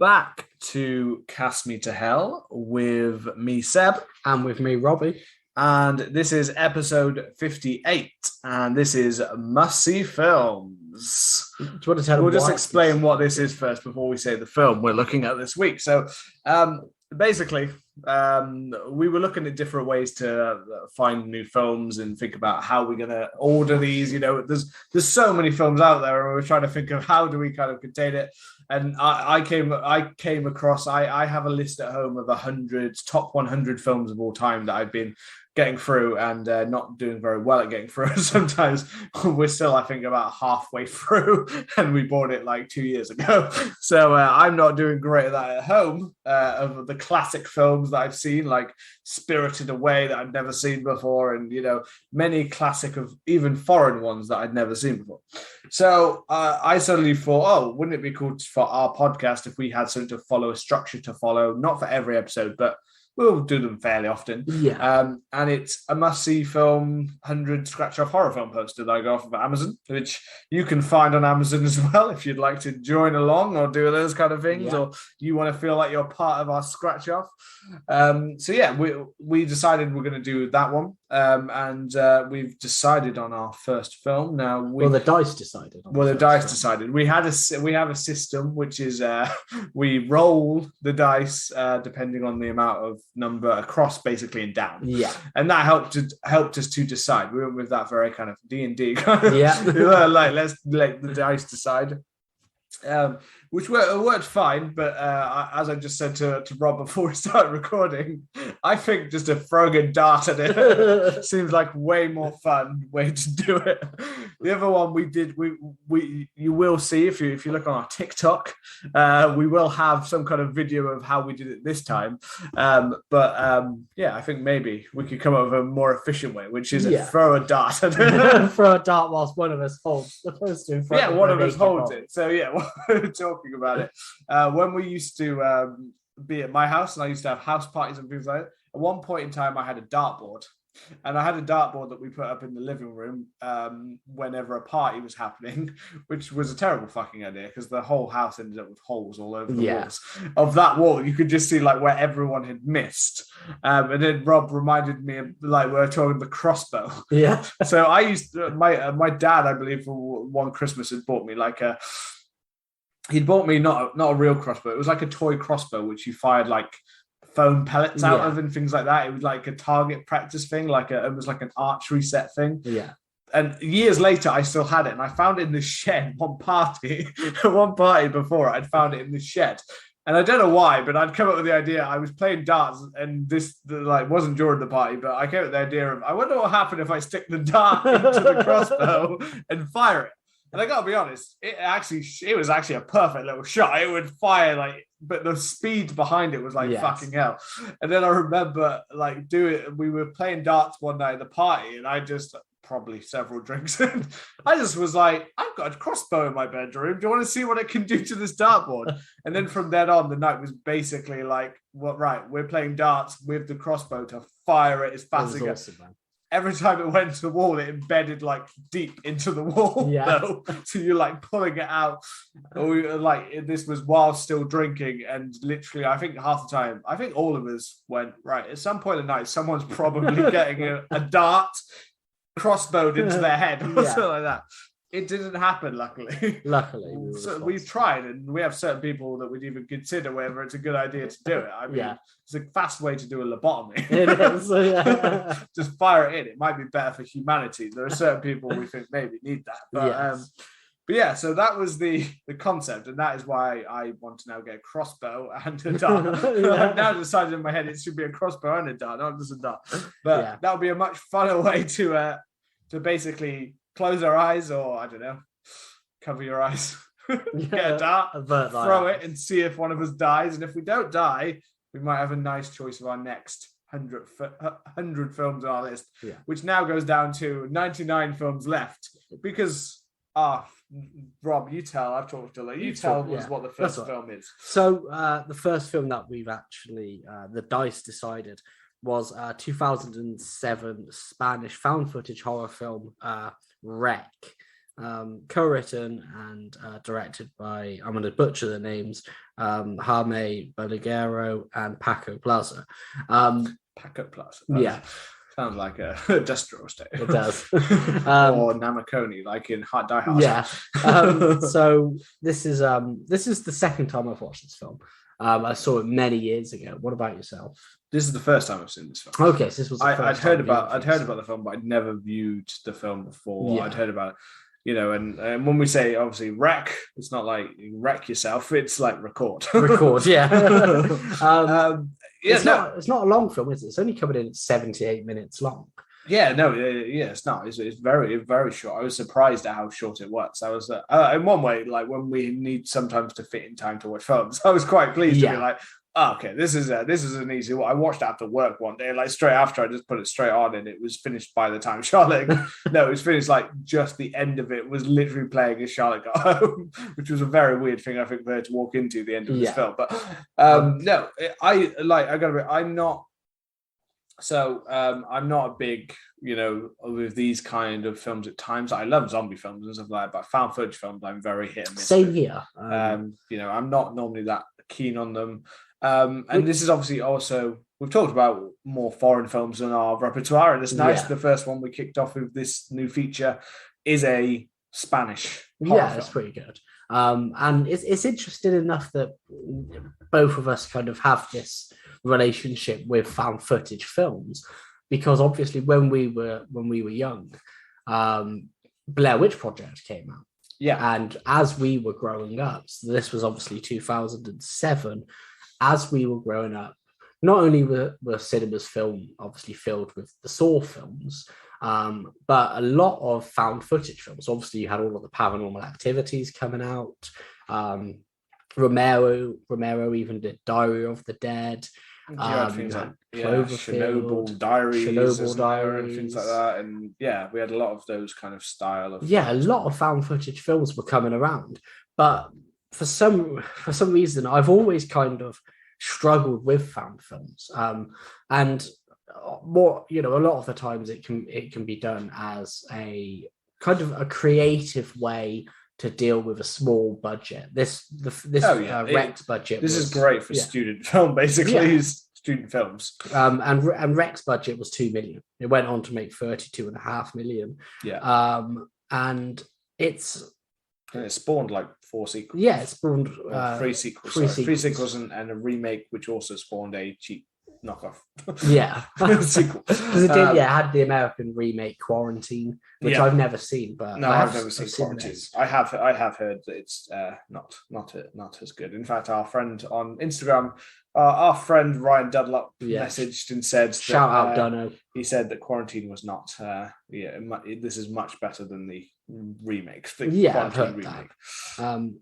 back to Cast Me to Hell with me, Seb. And with me, Robbie. And this is episode 58. And this is Must See Films. Do you want to tell We'll just explain what this is first before we say the film we're looking at this week. So basically, we were looking at different ways to find new films and think about how we're going to order these. You know, there's so many films out there, and we're trying to think of how do we kind of contain it. And I came across, I have a list at home of top 100 films of all time that I've been getting through and not doing very well at getting through. Sometimes we're still, I think, about halfway through, and we bought it like 2 years ago. So I'm not doing great at that at home. Of the classic films that I've seen, like Spirited Away, that I've never seen before, and many classic of even foreign ones that I'd never seen before. So I suddenly thought, wouldn't it be cool for our podcast if we had something to follow, a structure to follow, not for every episode, but we'll do them fairly often. Yeah. And it's a must-see film, 100 scratch-off horror film poster that I got off of Amazon, which you can find on Amazon as well if you'd like to join along or do those kind of things, or you want to feel like you're part of our scratch-off. We decided we're going to do that one. And we've decided on our first film. Now, the dice decided. Decided. We have a system which is we roll the dice depending on the amount of number across, basically, and down. Yeah, and that helped us to decide. We went with that very kind of D&D kind of like let's let the dice decide. Which worked fine, but as I just said to Rob before we started recording, I think just throwing a dart at it seems like way more fun way to do it. The other one we did, you will see if you look on our TikTok, we will have some kind of video of how we did it this time. I think maybe we could come up with a more efficient way, which is throw a dart at it. Throw a dart whilst one of us holds the poster in front. Yeah, one of us holds it. So we're talking about it. When we used to be at my house, and I used to have house parties and things like that, at one point in time I had a dartboard, and I had a dartboard that we put up in the living room whenever a party was happening, which was a terrible fucking idea because the whole house ended up with holes all over the walls of that wall. You could just see like where everyone had missed. And then Rob reminded me of, like, we were talking the crossbow. Yeah. So I used my dad, I believe, for one Christmas had bought me he'd bought me not a real crossbow. It was like a toy crossbow, which you fired like foam pellets out of and things like that. It was like a target practice thing, it was like an archery set thing. Yeah. And years later, I still had it, and I found it in the shed. One party before, I'd found it in the shed. And I don't know why, but I'd come up with the idea. I was playing darts, and this wasn't during the party, but I came up with the idea of, I wonder what happened if I stick the dart into the crossbow and fire it. And I gotta be honest, it was actually a perfect little shot. It would fire but the speed behind it was fucking hell. And then I remember we were playing darts one night at the party, and I just probably several drinks in. I just was like, I've got a crossbow in my bedroom. Do you want to see what it can do to this dartboard? And then from then on, the night was basically we're playing darts with the crossbow to fire it as fast as it goes. Every time it went to the wall, it embedded deep into the wall. Yeah. So you're pulling it out. This was while still drinking, and literally, I think half the time, I think all of us went, right, at some point at night, someone's probably getting a dart crossbowed into their head or something like that. It didn't happen, luckily. We've tried, and we have certain people that would even consider whether it's a good idea to do it. I mean, it's a fast way to do a lobotomy. It is. Just fire it in. It might be better for humanity. There are certain people we think maybe need that. So that was the concept, and that is why I want to now get a crossbow and a dart. I've now decided in my head it should be a crossbow and a dart, not just a dart. But that would be a much funner way to basically close our eyes, or I don't know, cover your eyes, get a dart, throw it, and see if one of us dies. And if we don't die, we might have a nice choice of our next 100 films on our list, which now goes down to 99 films left. Because, Rob, you tell. I've talked to you. Tell us what the first film is. So the first film that we've actually, the dice decided, was 2007 Spanish found footage horror film, Wreck. co-written and directed by, I'm going to butcher the names, Jaime Balaguero and Paco Plaza. Paco Plaza. Yeah. Sounds like a industrial estate. It does. Or Namakoni, like in Die Hard. Yeah. So this is the second time I've watched this film. I saw it many years ago. What about yourself? This is the first time I've seen this film. Okay, so this was. I'd heard about the film, but I'd never viewed the film before. Yeah. I'd heard about it, and when we say obviously wreck, it's not like wreck yourself. It's like record. Record, yeah. It's not a long film, is it? It's only coming in at 78 minutes long. Yeah, no, it's not. It's very, very short. I was surprised at how short it was. I was, in one way, like when we need sometimes to fit in time to watch films, I was quite pleased to be like, oh, okay, this is an easy one. I watched after work one day, like straight after I just put it straight on, and it was finished by the time Charlotte. No, it was finished like just the end of it was literally playing as Charlotte got home, which was a very weird thing I think for her to walk into the end of this film. But no, I'm not. So I'm not a big, with these kind of films at times. I love zombie films and stuff like that, but found footage films I'm very hit and miss. Same here. I'm not normally that keen on them. And this is obviously also, we've talked about more foreign films in our repertoire, and it's nice. Yeah. The first one we kicked off with this new feature is a Spanish horror film. It's pretty good. And it's interesting enough that both of us kind of have this relationship with found footage films, because obviously when we were young, Blair Witch Project came out. Yeah. And as we were growing up, so this was obviously 2007, as we were growing up, not only were cinemas obviously filled with the Saw films, but a lot of found footage films. Obviously, you had all of the Paranormal Activities coming out. Romero even did Diary of the Dead. Things like Chernobyl Diaries, and things like that, and we had a lot of those kind of style of a lot of found footage films were coming around, but for some reason I've always kind of struggled with found films, and more, a lot of the times it can be done as a kind of a creative way to deal with a small budget. Rex budget. This is great for student film, basically. Student films. And Rex budget was 2 million. It went on to make 32.5 million. Yeah. And it spawned like 4 sequels. Yeah, it spawned 3 sequels. Three sequels and a remake, which also spawned a cheap knockoff. Yeah. Sequel. Because it did, had the American remake Quarantine, which I've never seen, but no, I've never seen Quarantine. I have heard that it's not as good. In fact, our friend on Instagram, our friend Ryan Dudlop messaged and said, shout out Dunno. He said that Quarantine was not. This is much better than the remake. I've heard remake. That.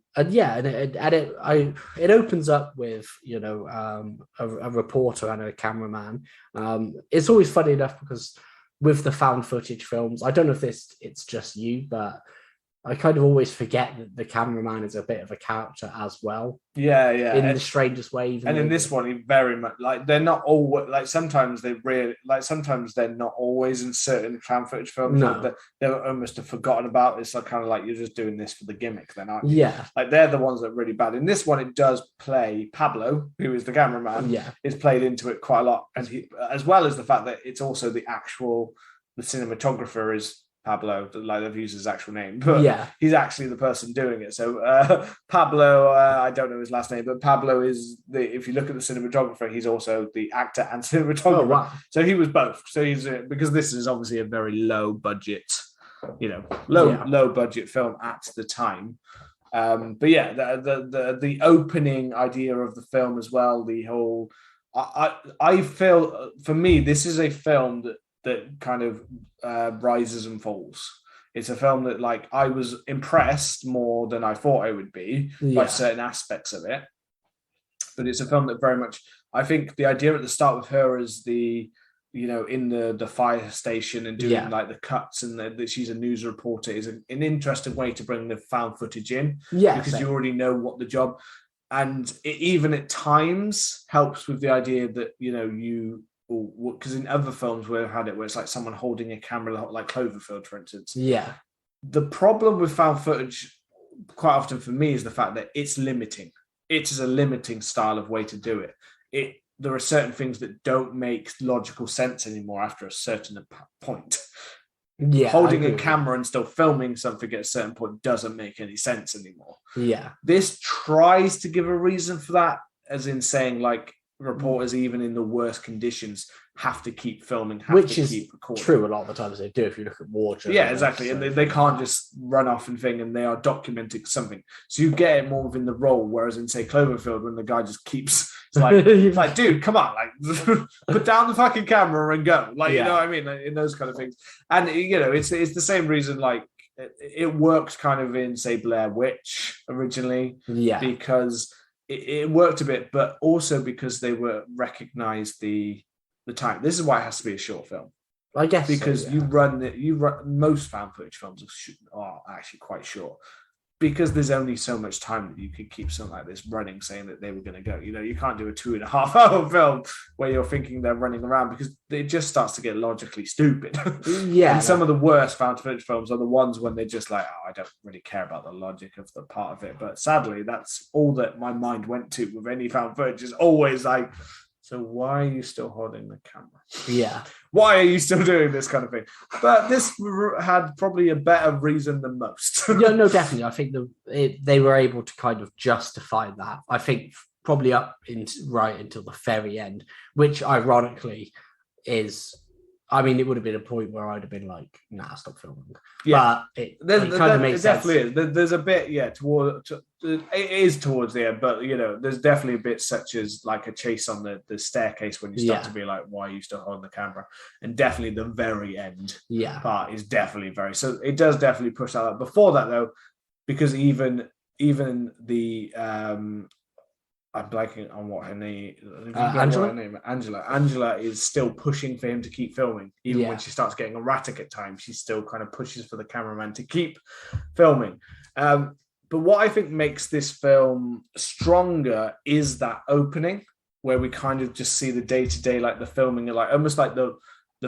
It opens up with a reporter and a cameraman. It's always funny enough because with the found footage films, I don't know if it's just you, but I kind of always forget that the cameraman is a bit of a character as well. Yeah. In the strangest way. And in this one, he very much they're not all sometimes sometimes they're not always in certain found footage films. No. They're almost forgotten about. It's kind of like you're just doing this for the gimmick, then, aren't you? Yeah. Like they're the ones that are really bad. In this one, it does play Pablo, who is the cameraman. Yeah. Is played into it quite a lot, and he, as well as the fact that it's also the cinematographer is Pablo, like they've used his actual name, but he's actually the person doing it. So Pablo, I don't know his last name, but Pablo is if you look at the cinematographer, he's also the actor and cinematographer. Oh, wow. So he was both. So he's because this is obviously a very low budget, low budget film at the time. But the opening idea of the film as well, the whole, I feel for me, this is a film that kind of rises and falls. It's a film that I was impressed more than I thought I would be by certain aspects of it. But it's a film that very much, I think the idea at the start with her is in the fire station and doing the cuts and that she's a news reporter is an interesting way to bring the found footage in. Yeah. Because you already know what the job, and it even at times helps with the idea that, because in other films we've had it where it's like someone holding a camera, like Cloverfield, for instance. Yeah. The problem with found footage quite often for me is the fact that it's limiting. It is a limiting style of way to do it. There are certain things that don't make logical sense anymore after a certain point. Yeah, holding a camera and still filming something at a certain point doesn't make any sense anymore. Yeah. This tries to give a reason for that, as in saying like reporters, even in the worst conditions, have to keep filming, which is keep recording. True a lot of the times they do if you look at war journalists. Yeah, exactly. And they can't just run off and thing, and they are documenting something. So you get it more within the role, whereas in, say, Cloverfield, when the guy just keeps, it's like, dude, come on, like, put down the fucking camera and go. Like, you know what I mean? Like, in those kind of things. And, it's the same reason, like, it worked kind of in, say, Blair Witch originally. Yeah. Because it worked a bit, but also because they were recognized the time. This is why it has to be a short film. I guess because so, yeah. you run most found footage films are actually quite short, because there's only so much time that you could keep something like this running, saying that they were going to go. You can't do a 2.5 hour film where you're thinking they're running around, because it just starts to get logically stupid. Yeah. And some of the worst found footage films are the ones when they're just like, I don't really care about the logic of the part of it. But sadly, that's all that my mind went to with any found footage, is always like, so why are you still holding the camera? Yeah. Why are you still doing this kind of thing? But this had probably a better reason than most. Yeah, no, definitely. I think they were able to kind of justify that. I think probably right until the very end, which ironically is, I mean, it would have been a point where I'd have been like, nah, stop filming. Yeah, but it kind of makes sense. Definitely is. There's a bit, it is towards the end, but there's definitely a bit such as like a chase on the staircase when you start to be like, why are you still holding the camera? And definitely the very end part is definitely so it does definitely push that up. Before that though, because even the I'm blanking on what her name. Angela is still pushing for him to keep filming, even when she starts getting erratic at times. She still kind of pushes for the cameraman to keep filming. But what I think makes this film stronger is that opening, where we kind of just see the day-to-day, like the filming, like almost like the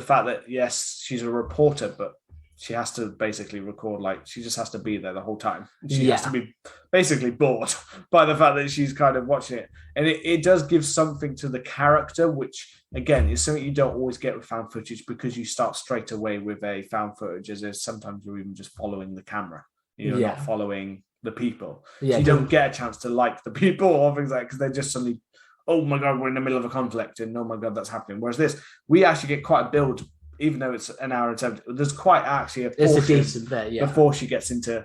fact that yes, she's a reporter, but she has to basically record, like she just has to be there the whole time. She has to be basically bored by the fact that she's kind of watching it. And it does give something to the character, which again is something you don't always get with found footage, because you start straight away with a found footage as if sometimes you're even just following the camera. You're not following the people. Yeah, so you don't get a chance to like the people or things like that, because they're just suddenly, oh my God, we're in the middle of a conflict and oh my God, that's happening. Whereas this, we actually get quite a build. Even though it's an hour and 7, there's quite actually a portion. It's a decent bit, before she gets into.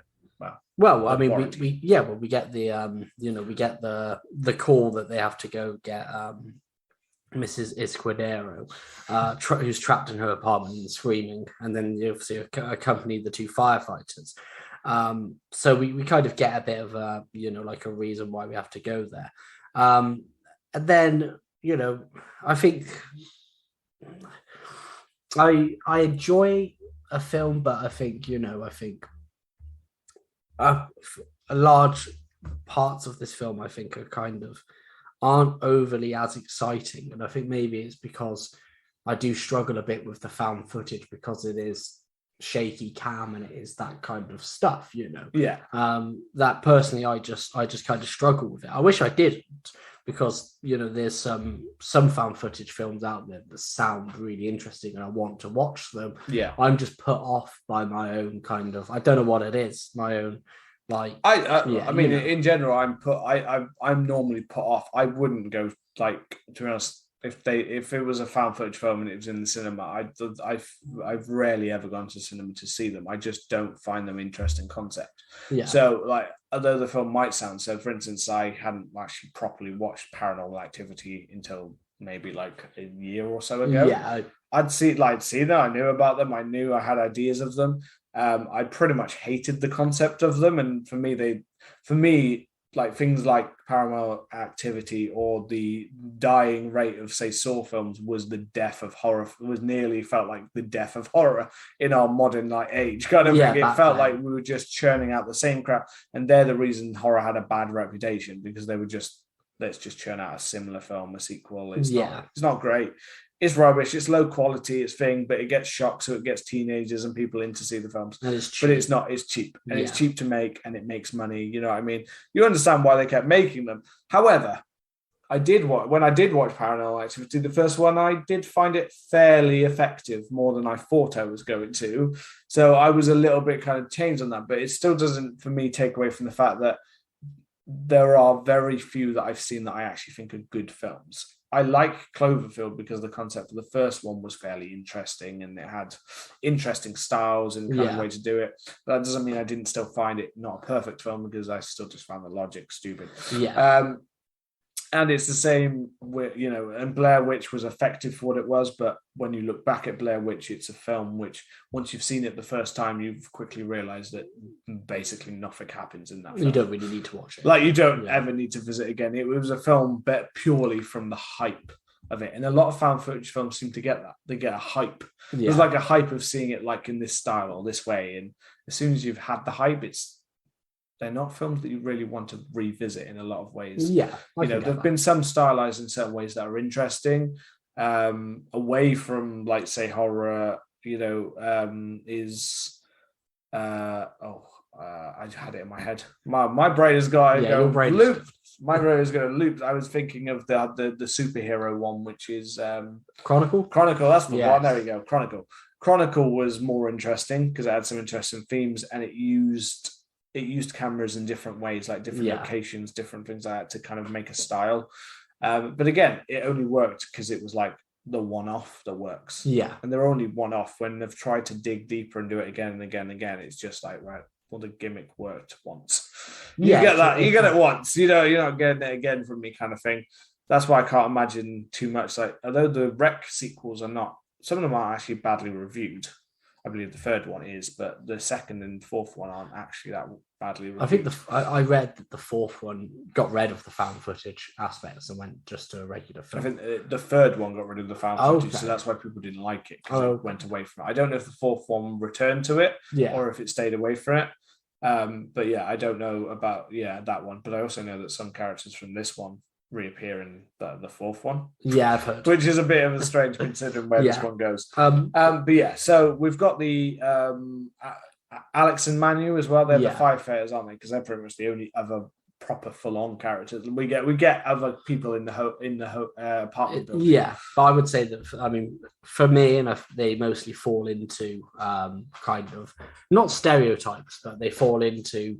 Well, I mean, we get the we get the call that they have to go get Mrs. Escudero, who's trapped in her apartment and screaming, and then you obviously accompany the 2 firefighters. So we kind of get a bit of a like a reason why we have to go there, and then I think. I enjoy a film, but I think a large parts of this film I think aren't overly as exciting, and I think maybe it's because I do struggle a bit with the found footage, because it is shaky cam and it is that kind of stuff, that personally I just kind of struggle with it. I wish I didn't, because there's some found footage films out there that sound really interesting and I want to watch them. I'm just put off by my own kind of, I don't know what it is, my own like I mean in general I'm normally put off. I wouldn't go, like, to be honest, if it was a found footage film and it was in the cinema, I've rarely ever gone to cinema to see them. I just don't find them interesting concept. So like, although the film might sound so, for instance, I hadn't actually properly watched Paranormal Activity until maybe like a year or so ago. I'd see them, I knew about them, I knew I had ideas of them. I pretty much hated the concept of them, and for me like things like Paranormal Activity or the dying rate of, say, Saw films was the death of horror. Was nearly felt like the death of horror in our modern age kind of thing. It felt like we were just churning out the same crap, and they're the reason horror had a bad reputation, because they were just, let's just churn out a similar film, a sequel. It's not great. it's rubbish. It's low quality. It's thing, but it gets shocked, so it gets teenagers and people in to see the films. And it's cheap. But it's not. It's cheap, and it's cheap to make, and it makes money. You know what I mean? You understand why they kept making them. However, when I did watch Paranormal Activity, the first one, I did find it fairly effective, more than I thought I was going to. So I was a little bit kind of changed on that, but it still doesn't, for me, take away from the fact that there are very few that I've seen that I actually think are good films. I like Cloverfield because the concept of the first one was fairly interesting and it had interesting styles and kind of way to do it. But that doesn't mean I didn't still find it not a perfect film, because I still just found the logic stupid. And it's the same with, and Blair Witch was effective for what it was. But when you look back at Blair Witch, it's a film which, once you've seen it the first time, you've quickly realized that basically nothing happens in that film. You don't really need to watch it. Like, you don't ever need to visit again. It was a film purely from the hype of it. And a lot of found footage films seem to get that. They get a hype. There's like a hype of seeing it like in this style or this way. And as soon as you've had the hype, they're not films that you really want to revisit in a lot of ways. There've been some stylized in certain ways that are interesting, away from, like, say, horror. I had it in my head. My brain has got to go loop. My brain is going to loop. I was thinking of the superhero one, which is Chronicle. That's the one. There we go. Chronicle was more interesting because it had some interesting themes, and it used cameras in different ways, like different locations, different things like that, to kind of make a style. But again, it only worked because it was like the one-off that works. And they're only one-off. When they've tried to dig deeper and do it again and again and again, it's just like, right, well, the gimmick worked once. You get that. You get it once. You're not getting it again from me, kind of thing. That's why I can't imagine too much. Like, although the Wreck sequels are not, some of them are actually badly reviewed. I believe the third one is, but the second and fourth one aren't actually that badly reviewed. I think I read that the fourth one got rid of the found footage aspects and went just to a regular film. I think the third one got rid of the found footage, so that's why people didn't like it, because it went away from it. I don't know if the fourth one returned to it or if it stayed away from it. But I don't know about that one. But I also know that some characters from this one reappear in the fourth one. I've heard, which is a bit of a strange considering where this one goes. But so we've got the Alex and Manu as well. They're the firefighters, aren't they? Because they're pretty much the only other proper full-on characters. We get other people in the apartment building. But I would say that for me, and they mostly fall into kind of not stereotypes, but they fall into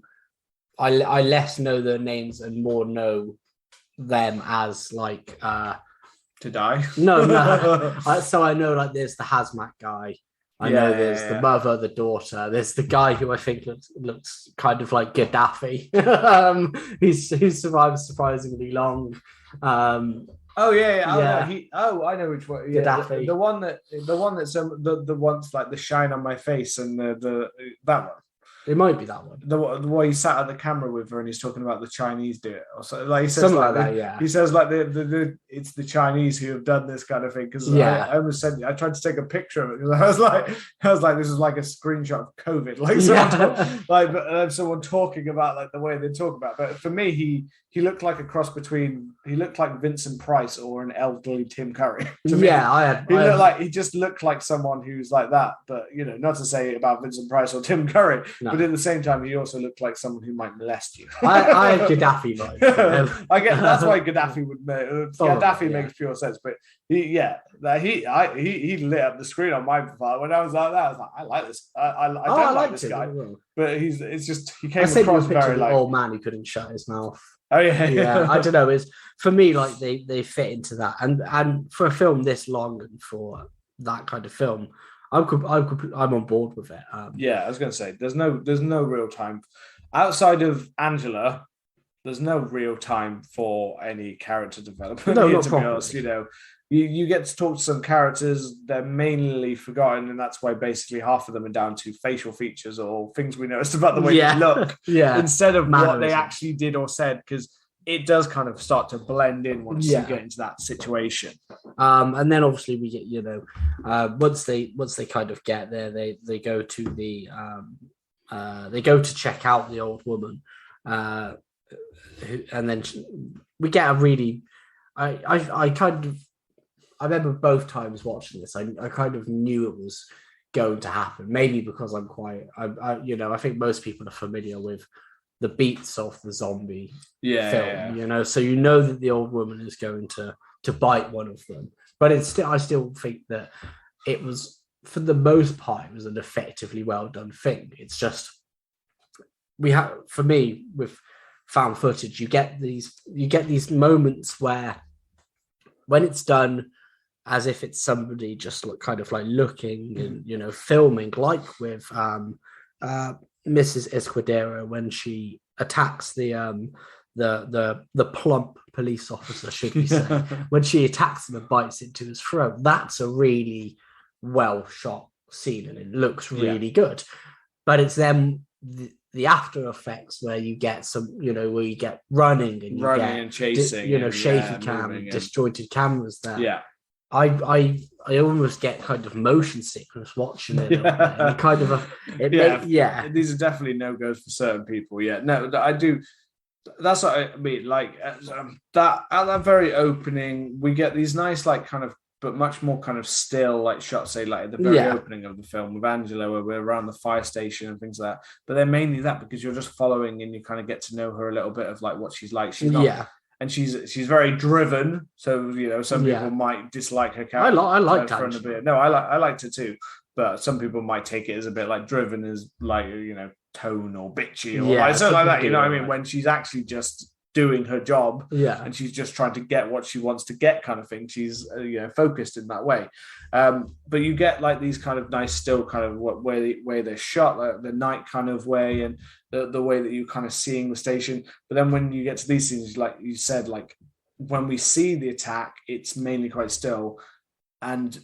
I less know their names and more know them as like to die. No. So I know, like, there's the hazmat guy. I know there's the mother, the daughter. There's the guy who I think looks kind of like Gaddafi. Who survived surprisingly long. I know which one. Gaddafi. The one that's the one's like the shine on my face, and the that one. It might be that one. The way he sat at the camera with her and he's talking about the Chinese do it. Or so, like he says, something like that, He says like the it's the Chinese who have done this kind of thing. Because I almost sent you. I tried to take a picture of it because I was like, this is like a screenshot of COVID. Like someone talking about like the way they talk about it. But for me, he looked like a cross between. He looked like Vincent Price or an elderly Tim Curry. He just looked like someone who's like that. But not to say about Vincent Price or Tim Curry. No. But at the same time, he also looked like someone who might molest you. I had Gaddafi vibes. I get that's why Gaddafi would. Gaddafi makes pure sense, but he lit up the screen on my profile when I was like that. I was like, I like this. I don't like this guy, but he came across very like old man who couldn't shut his mouth. Oh yeah. I don't know. It's for me like they fit into that, and for a film this long and for that kind of film. I'm on board with it. I was going to say there's no real time outside of Angela. There's no real time for any character development. No, not to be honest. You get to talk to some characters. They're mainly forgotten, and that's why basically half of them are down to facial features or things we noticed about the way they look. Instead of what they actually did or said, because it does kind of start to blend in once you get into that situation. And then obviously we get, once they kind of get there, they go to they go to check out the old woman, and then we get a really, I kind of, I remember both times watching this, I kind of knew it was going to happen. Maybe because I think most people are familiar with the beats of the zombie film, so you know that the old woman is going to bite one of them. But I still think that it was, for the most part, it was an effectively well done thing. It's just for me, with found footage, you get these moments where, when it's done as if it's somebody just kind of like looking and filming, like with Mrs. Escudero when she attacks the plump police officer, should we say, when she attacks him and bites into his throat. That's a really well shot scene and it looks really good. But it's then the after effects where you get where you get running and chasing, shaky cam and disjointed cameras there. Yeah. I almost get kind of motion sickness watching it. And kind of these are definitely no-goes for certain people. Yeah, no, I do. That's what I mean. Like that at that very opening, we get these nice, like, kind of, but much more kind of still, like, shots, say, like at the very opening of the film with Angela, where we're around the fire station and things like that. But they're mainly that because you're just following and you kind of get to know her a little bit of like what she's like. She's not. And she's very driven, so some people might dislike her character. I liked her. No, I liked her too, but some people might take it as a bit like driven as like tone or bitchy or like something like that. You know what I mean? When she's actually just doing her job, and she's just trying to get what she wants to get, kind of thing. She's focused in that way. But you get like these kind of nice still kind of where they're shot, like the night kind of way, and the way that you're kind of seeing the station. But then when you get to these scenes, like you said, like when we see the attack, it's mainly quite still. And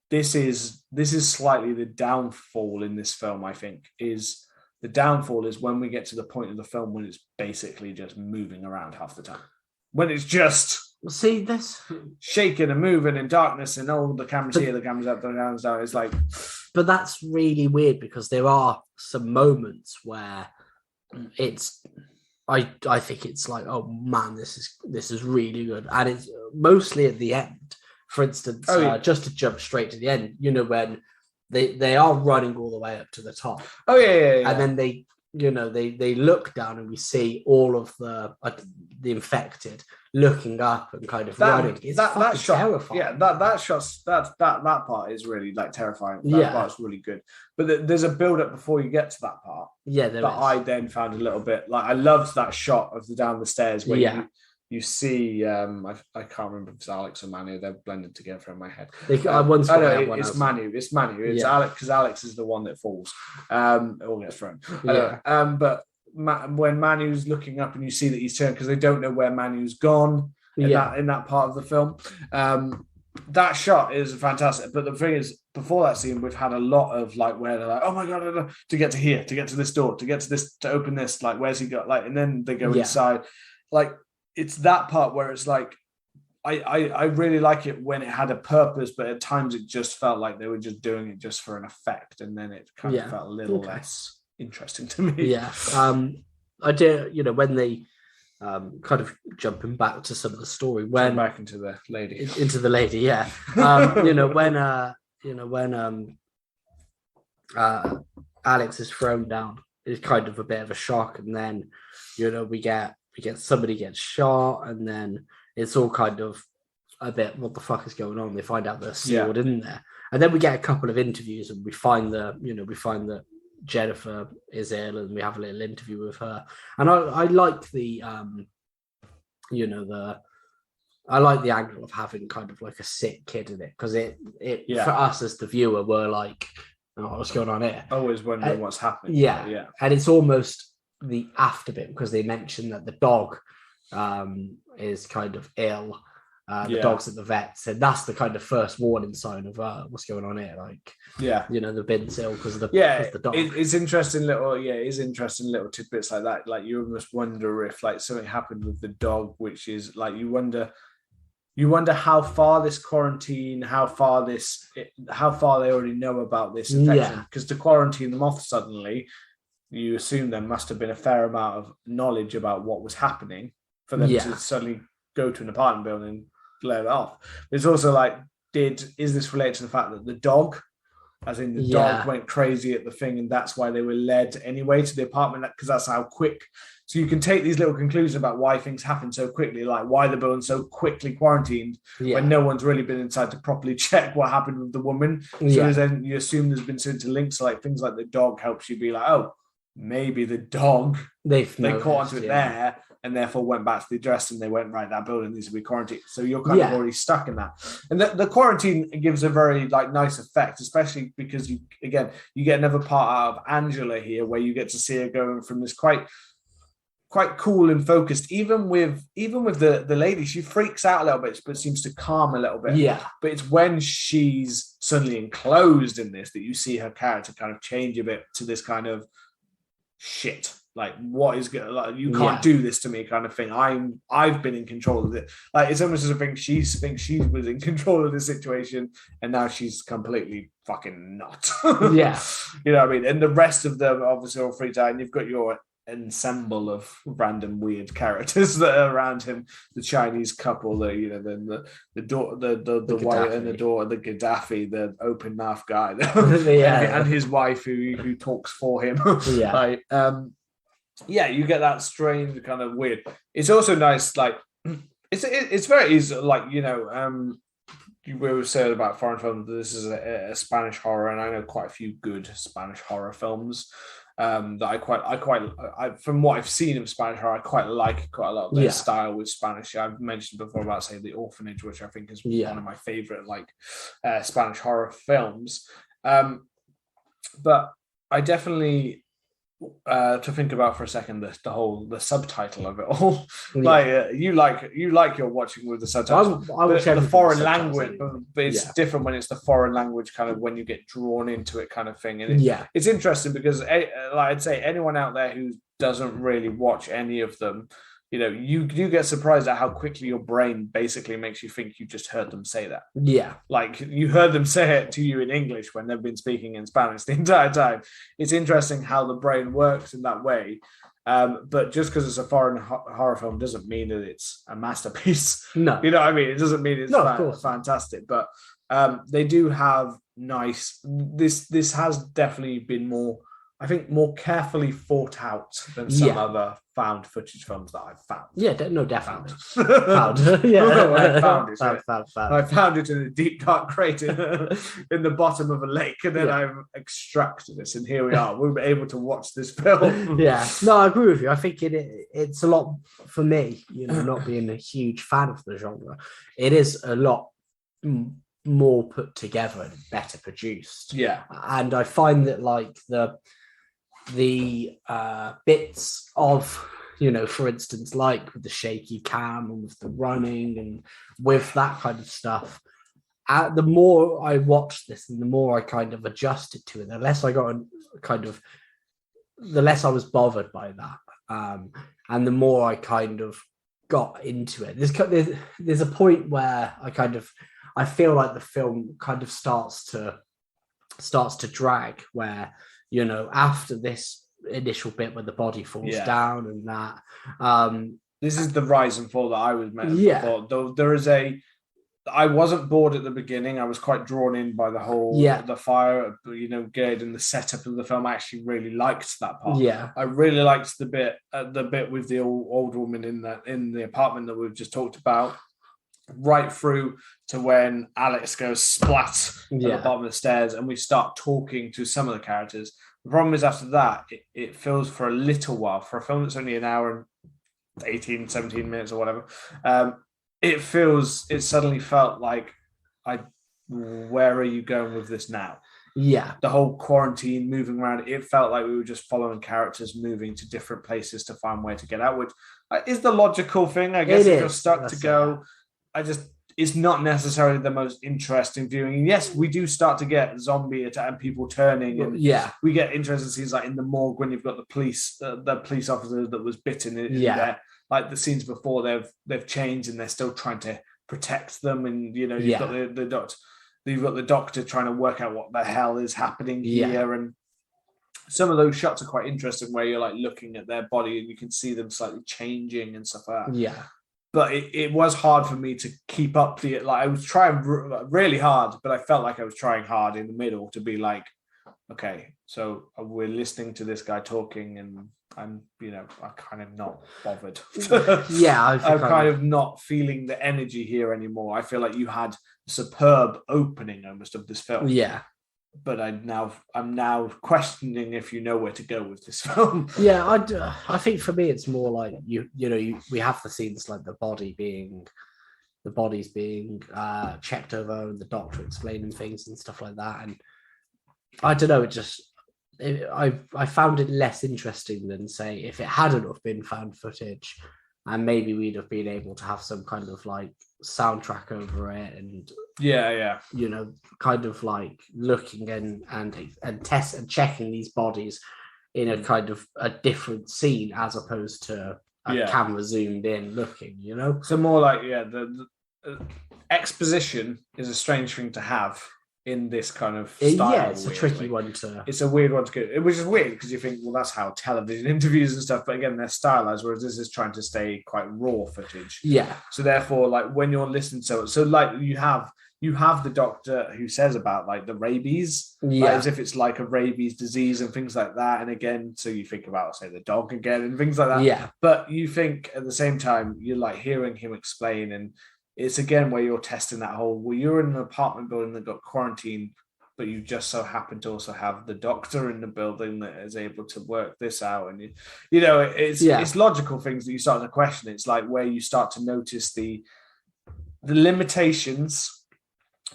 this is slightly the downfall in this film, I think, is the downfall is when we get to the point of the film when it's basically just moving around half the time. When it's just this shaking and moving in darkness and the cameras here, the cameras up, the cameras down. It's like, but that's really weird because there are some moments where it's I think it's like, oh man, this is really good, and it's mostly at the end. For instance, just to jump straight to the end, when they are running all the way up to the top. Oh yeah. And then they look down and we see all of the infected looking up and kind of running. It's that shot, terrifying. Yeah, that part is really like terrifying. That part's really good. But there's a build up before you get to that part. Yeah, that I then found a little bit like, I loved that shot of the down the stairs where you see, I can't remember if it's Alex or Manu. They're blended together in my head. It's Manu. It's Manu. It's Alex, because Alex is the one that falls. It all gets thrown. But when Manu's looking up and you see that he's turned, because they don't know where Manu's gone in that part of the film. That shot is fantastic. But the thing is, before that scene, we've had a lot of like where they're like, oh my god, to get to here, to get to this door, to get to this, to open this. Like, where's he got? Like, and then they go inside. Like, it's that part where it's like, I really like it when it had a purpose, but at times it just felt like they were just doing it just for an effect, and then it kind of felt a little less interesting to me. Yeah, I do. When they kind of jumping back to some of the story, when back into the lady, when Alex is thrown down, it's kind of a bit of a shock, and then we get somebody gets shot, and then it's all kind of a bit, what the fuck is going on? They find out they're sealed in there, and then we get a couple of interviews, and we find that Jennifer is ill, and we have a little interview with her, and I like the I like the angle of having kind of like a sick kid in it, because it for us as the viewer, we're like, oh, what's going on here? Always wondering what's happening. Yeah, and it's almost the after bit, because they mention that the dog is kind of ill. The dog's at the vet's, and that's the kind of first warning sign of what's going on here. Like, the bin's ill because of the dog. It's interesting little tidbits like that. Like, you almost wonder if like something happened with the dog, which is like, you wonder how far this quarantine, how far they already know about this infection, because to quarantine them off suddenly, you assume there must have been a fair amount of knowledge about what was happening for them to suddenly go to an apartment building and let it off. It's also like, is this related to the fact that the dog, as in the dog went crazy at the thing, and that's why they were led anyway to the apartment, because that's how quick. So you can take these little conclusions about why things happen so quickly, like why the building's so quickly quarantined when no one's really been inside to properly check what happened with the woman. So then you assume there's been certain links, like things like the dog helps you be like, oh, maybe the dog, they caught onto it there, and therefore went back to the address and they went, right, that building needs to be quarantined. So you're kind of already stuck in that. And the quarantine gives a very like nice effect, especially because you get another part out of Angela here, where you get to see her going from this quite cool and focused, even with the lady. She freaks out a little bit, but seems to calm a little bit. Yeah. But it's when she's suddenly enclosed in this that you see her character kind of change a bit to this kind of shit. Like, what is going? Like, you can't do this to me, kind of thing. I've been in control of it. Like, it's almost as if she thinks she was in control of the situation, and now she's completely fucking not. Yeah, you know what I mean. And the rest of them obviously all freaked out, and you've got your ensemble of random weird characters that are around him. The Chinese couple, then the daughter, the white and the daughter, the Gaddafi, the open mouth guy, and his wife who talks for him. You get that strange kind of weird. It's also nice, like it's very easy, like we were saying about foreign films. This is a Spanish horror, and I know quite a few good Spanish horror films that I from what I've seen of Spanish horror, I quite like quite a lot of their style with Spanish. I've mentioned before about, say, The Orphanage, which I think is one of my favorite Spanish horror films. But I definitely to think about for a second the subtitle of it all. You like your watching with the subtitles. I watch the foreign language, but it's different when it's the foreign language, kind of when you get drawn into it, kind of thing. And it's interesting because I'd say anyone out there who doesn't really watch any of them, you do get surprised at how quickly your brain basically makes you think you just heard them say that. Yeah. Like, you heard them say it to you in English when they've been speaking in Spanish the entire time. It's interesting how the brain works in that way. But just because it's a foreign horror film doesn't mean that it's a masterpiece. No. You know what I mean? It doesn't mean it's fantastic. But they do have nice... This has definitely been more carefully thought out than some other found footage films that I've found. Yeah, definitely. Found. I found it in a deep, dark crate in the bottom of a lake, and then I've extracted this, and here we are. We were able to watch this film. No, I agree with you. I think it's a lot, for me, not being a huge fan of the genre, it is a lot more put together and better produced. Yeah. And I find that, like, the bits of, for instance, like with the shaky cam and with the running and with that kind of stuff, the more I watched this and the more I kind of adjusted to it, the less I got the less I was bothered by that, and the more I kind of got into it. There's a point where I feel like the film kind of starts to drag, where after this initial bit where the body falls down and that. This is the rise and fall that I was meant before. Though I wasn't bored at the beginning. I was quite drawn in by the whole the fire, Gerd, and the setup of the film. I actually really liked that part. Yeah, I really liked the bit with the old woman in the apartment that we've just talked about, right through to when Alex goes splat at the bottom of the stairs, and we start talking to some of the characters. The problem is, after that, it feels for a little while, for a film that's only an hour and 18, 17 minutes or whatever, it suddenly felt like, where are you going with this now? Yeah. The whole quarantine, moving around, it felt like we were just following characters moving to different places to find where to get out, which is the logical thing, I guess, if you're stuck to go. It's not necessarily the most interesting viewing. And yes, we do start to get zombie attack and people turning, and we get interesting scenes like in the morgue when you've got the police officer that was bitten in there. Like the scenes before, they've changed and they're still trying to protect them, and you've got the doctor. You've got the doctor trying to work out what the hell is happening here, and some of those shots are quite interesting, where you're like looking at their body and you can see them slightly changing and stuff like that. Yeah. but it was hard for me to keep up I was trying really hard, but I felt like I was trying hard in the middle to be like, okay, so we're listening to this guy talking, and I'm kind of not bothered. Yeah, I'm kind of not feeling the energy here anymore. I feel like you had a superb opening almost of this film. Yeah. But I'm now questioning if you know where to go with this film. Yeah, I think for me it's more like we have the scenes like the bodies being checked over and the doctor explaining things and stuff like that, and I don't know, I found it less interesting than, say, if it hadn't have been found footage, and maybe we'd have been able to have some kind of like soundtrack over it, and kind of like looking and test and checking these bodies in a kind of a different scene as opposed to a camera zoomed in looking, So more like the exposition is a strange thing to have in this kind of style. Yeah, it's a tricky one to... It's a weird one to get, which is weird because you think, well, that's how television interviews and stuff, but again, they're stylized, whereas this is trying to stay quite raw footage. Yeah. So therefore, like, when you're listening to it, so like you have the doctor who says about like the rabies, as if it's like a rabies disease and things like that. And again, so you think about, say, the dog again and things like that. Yeah. But you think at the same time, you're like hearing him explain, and it's again where you're testing that whole, well, you're in an apartment building that got quarantined, but you just so happen to also have the doctor in the building that is able to work this out. And it's logical things that you start to question. It's like where you start to notice the limitations,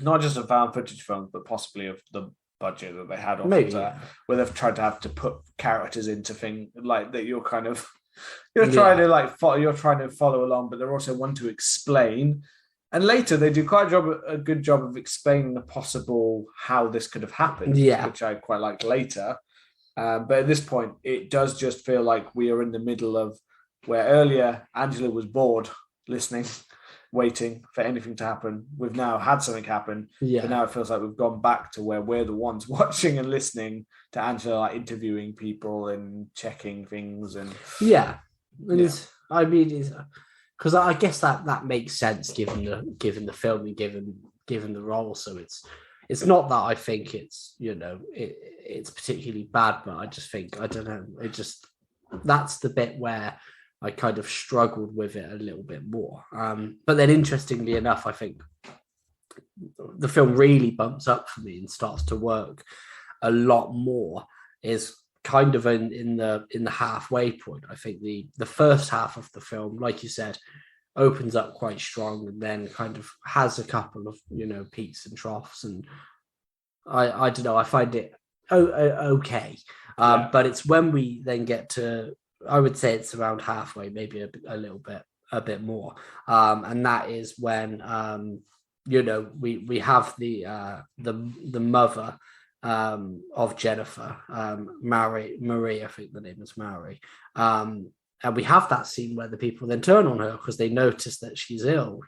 not just of found footage films, but possibly of the budget that they had off of that, where they've tried to have to put characters into things like that. You're kind of trying to follow along, but they're also one to explain. And later they do quite a good job of explaining the possible how this could have happened, which I quite like later. But at this point, it does just feel like we are in the middle of where earlier Angela was bored listening, waiting for anything to happen. We've now had something happen, but now it feels like we've gone back to where we're the ones watching and listening to Angela, like interviewing people and checking things. And I mean, because I guess that makes sense given the film and given the role. So it's not that I think it's it's particularly bad, but I just think, I don't know, that's the bit where I kind of struggled with it a little bit more. But then interestingly enough, I think the film really bumps up for me and starts to work a lot more is kind of in the halfway point. I think the first half of the film, like you said, opens up quite strong and then kind of has a couple of, peaks and troughs. And I don't know, I find it okay. But it's when we then get to, I would say it's around halfway, maybe a bit more. And that is when, we have the mother of Jennifer, Marie, I think the name is Marie. And we have that scene where the people then turn on her because they notice that she's ill.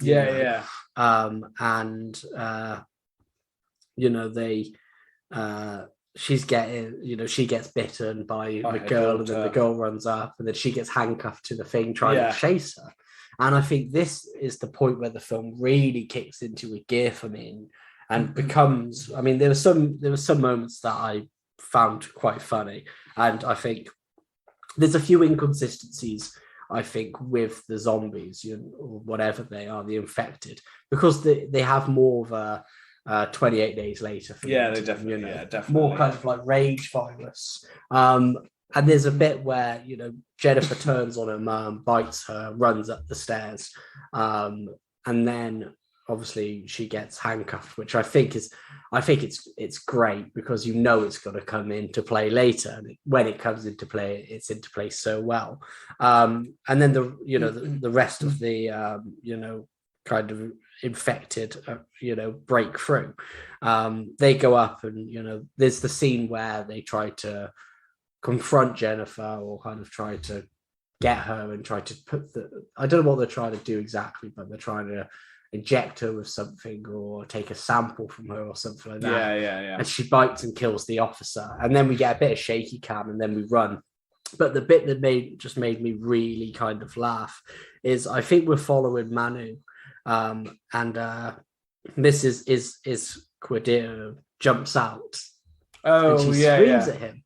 She's getting, she gets bitten by a girl, and then the girl runs up, and then she gets handcuffed to the thing trying to chase her. And I think this is the point where the film really kicks into a gear for me and becomes, I mean, there were some moments that I found quite funny, and I think there's a few inconsistencies, I think, with the zombies, or whatever they are, the infected, because they have more of a 28 days later. They definitely, more kind of like rage virus. And there's a bit where, Jennifer turns on her mum, bites her, runs up the stairs. And then obviously she gets handcuffed, which I think it's great because it's going to come into play later. And when it comes into play, it's into play so well. And then the rest of the, kind of infected, break through. They go up and, there's the scene where they try to confront Jennifer or kind of try to get her and try to I don't know what they're trying to do exactly, but they're trying to inject her with something or take a sample from her or something like that. Yeah. And she bites and kills the officer. And then we get a bit of shaky cam and then we run. But the bit that made me really kind of laugh is I think we're following Manu, and this is Cordeiro jumps out and she screams at him,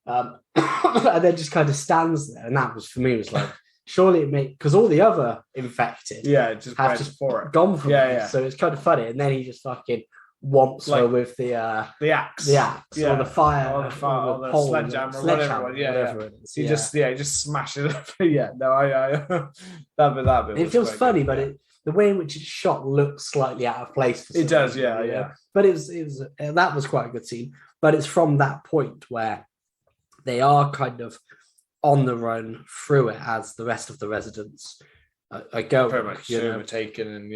and then just kind of stands there. And that was, for me, was like, surely it made, because all the other infected just have just gone for it. So it's kind of funny. And then he just fucking whomps her with the axe, or the fire, or the pole, sledgehammer, whatever it is. He just smashes it. That bit. It feels funny, but the way in which it's shot looks slightly out of place. It does, yeah. But it was that was quite a good scene. But it's from that point where they are kind of on the run through it as the rest of the residents are going. Very much overtaken, and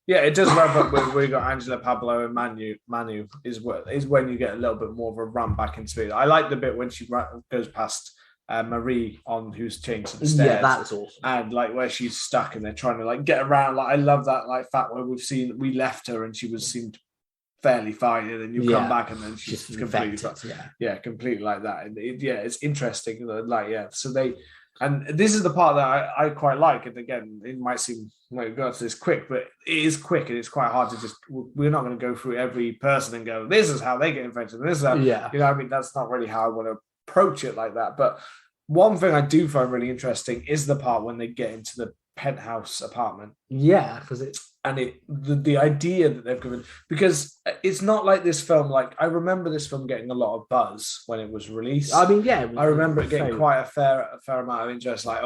it does wrap up with, we got Angela, Pablo, and Manu is when you get a little bit more of a run back in speed. I like the bit when she goes past Marie who's changed some stairs. Yeah, that's awesome. And like where she's stuck and they're trying to like get around. Like I love that fact where we left her and she seemed fairly fine, and then you come back and then she's completely completely like that. And it's interesting. So and this is the part that I quite like. And again, it might seem like go to this quick, but it is quick and it's quite hard to just. We're not going to go through every person and go, this is how they get infected. This is how, I mean, that's not really how I want to approach it like that. But one thing I do find really interesting is the part when they get into the penthouse apartment. Yeah, because the idea that they've given, because it's not like this film, like I remember this film getting a lot of buzz when it was released. I mean, I remember it getting quite a fair amount of interest, like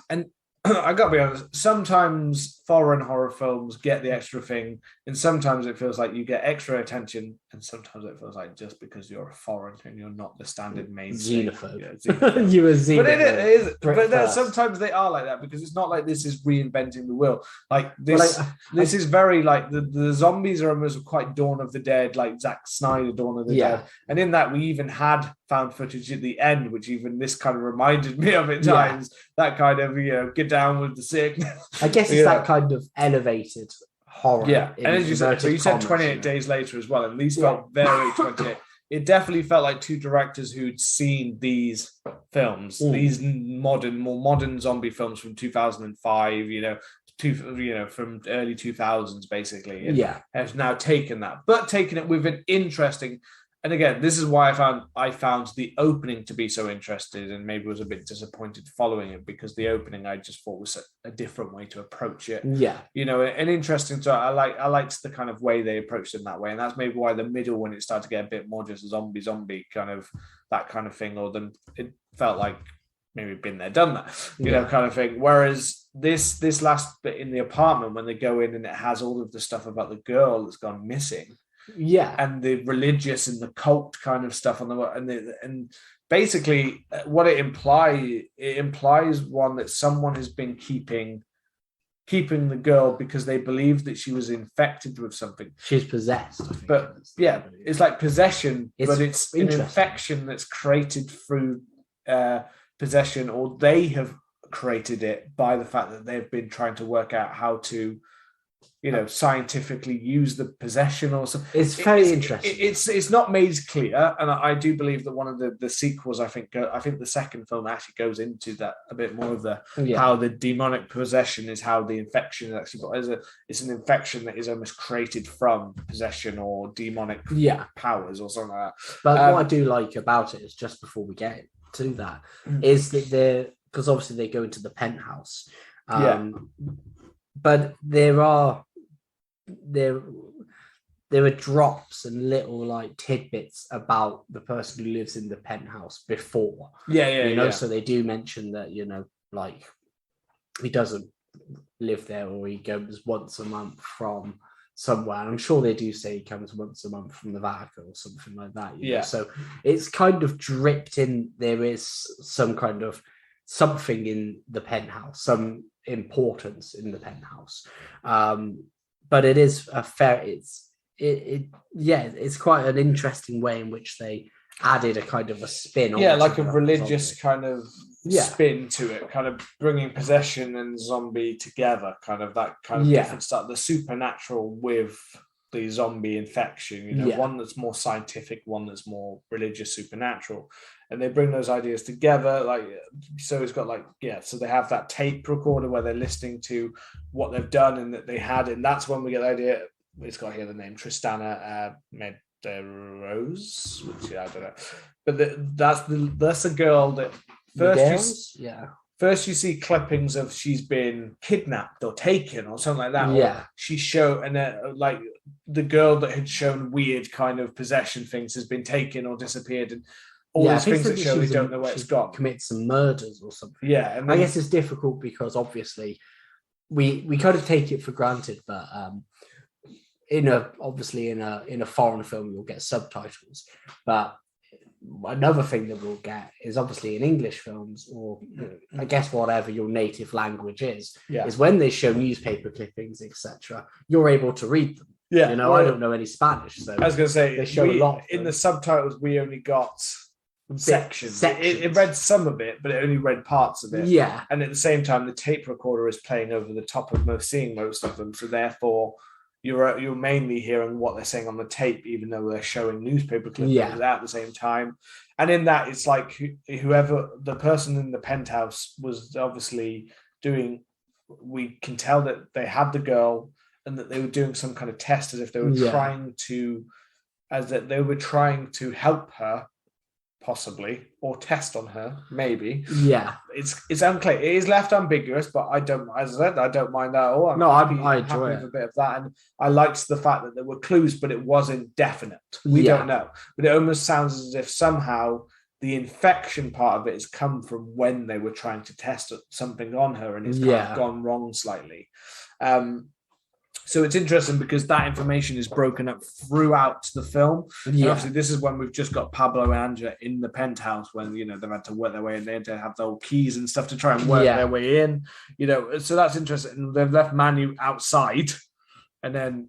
and I gotta be honest, sometimes foreign horror films get the extra thing, and sometimes it feels like you get extra attention, and sometimes it feels like just because you're a foreign and you're not the standard mainstream. Xenophobe. You were xenophobe. But sometimes they are like that, because it's not like this is reinventing the wheel. Like this, this is very like the zombies are almost quite Dawn of the Dead, like Zack Snyder Dawn of the Dead. And in that, we even had found footage at the end, which even this kind of reminded me of at times. That kind of, get down with the sickness. I guess it's that kind of elevated horror. Yeah, and as you said, so you said 28 days later as well, and these felt very 28. It definitely felt like two directors who'd seen these films, these more modern zombie films from 2005, from early 2000s, basically. And has now taken that, but taken it with an interesting. And again, this is why I found the opening to be so interested, and maybe was a bit disappointed following it, because the opening I just thought was a different way to approach it. Yeah, and interesting. So I liked the kind of way they approached it in that way, and that's maybe why the middle, when it started to get a bit more just zombie kind of that kind of thing, or then it felt like maybe been there, done that, kind of thing. Whereas this last bit in the apartment, when they go in and it has all of the stuff about the girl that's gone missing. Yeah, and the religious and the cult kind of stuff on and basically what it implies one that someone has been keeping the girl because they believe that she was infected with something. She's possessed. But it's like possession, but it's an infection that's created through possession, or they have created it by the fact that they've been trying to work out how to scientifically use the possession or something. It's very interesting. It's not made clear, and I do believe that one of the sequels, I think the second film actually goes into that a bit more of how the demonic possession is, how the infection is actually it's an infection that is almost created from possession or demonic powers or something like that. But what I do like about it is, just before we get to that, is that because obviously they go into the penthouse, but there are drops and little like tidbits about the person who lives in the penthouse before. So they do mention that, like he doesn't live there, or he goes once a month from somewhere. And I'm sure they do say he comes once a month from the Vatican or something like that. You know? So it's kind of dripped in. There is some kind of something in the penthouse, some importance in the penthouse. But it is a fair. It's quite an interesting way in which they added a kind of a spin. Like a religious kind of spin to it, kind of bringing possession and zombie together, kind of that kind of different stuff. The supernatural with the zombie infection, one that's more scientific, one that's more religious, supernatural. And they bring those ideas together. So it's got so they have that tape recorder where they're listening to what they've done and that they had. And that's when we get the idea. It's got here the name Tristana Medeiros, which I don't know. But that's a girl that first you see clippings of she's been kidnapped or taken or something like that. Yeah. Or she showed, and the girl that had shown weird kind of possession things has been taken or disappeared, and all these things that show they don't know where it's gone. Commit some murders or something. Yeah, I guess it's difficult because obviously we kind of take it for granted, but in a foreign film you'll get subtitles, but another thing that we'll get is obviously in English films, or I guess whatever your native language is when they show newspaper clippings, etc. You're able to read them. Yeah, I don't know any Spanish, so I was going to say they show a lot in the subtitles. We only got sections. It read some of it, but it only read parts of it. Yeah, and at the same time, the tape recorder is playing over the top of most of them. So therefore, you're mainly hearing what they're saying on the tape, even though they're showing newspaper clippings at the same time. And in that, it's like whoever the person in the penthouse was obviously doing. We can tell that they had the girl and that they were doing some kind of test, as if they were trying to help her, possibly, or test on her, maybe. Yeah, it's unclear. It is left ambiguous, but I don't mind that at all. I enjoy it. A bit of that, and I liked the fact that there were clues, but it wasn't definite. We don't know, but it almost sounds as if somehow the infection part of it has come from when they were trying to test something on her, and it's kind of gone wrong slightly. So it's interesting because that information is broken up throughout the film. Yeah. Obviously, this is when we've just got Pablo and Angela in the penthouse when, they've had to work their way in. They had to have the old keys and stuff to try and work their way in. So that's interesting. They've left Manu outside. And then,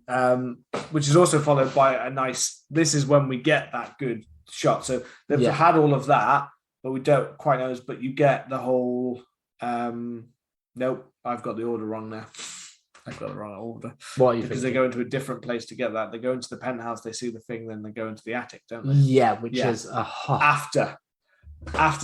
which is also followed by a nice, this is when we get that good shot. So they've had all of that, but we don't quite know. But you get the whole, nope, I've got the order wrong there. I've got the wrong order. What are you because thinking? They go into a different place to get that. They go into the penthouse, they see the thing, then they go into the attic, don't they? Yeah, which is after.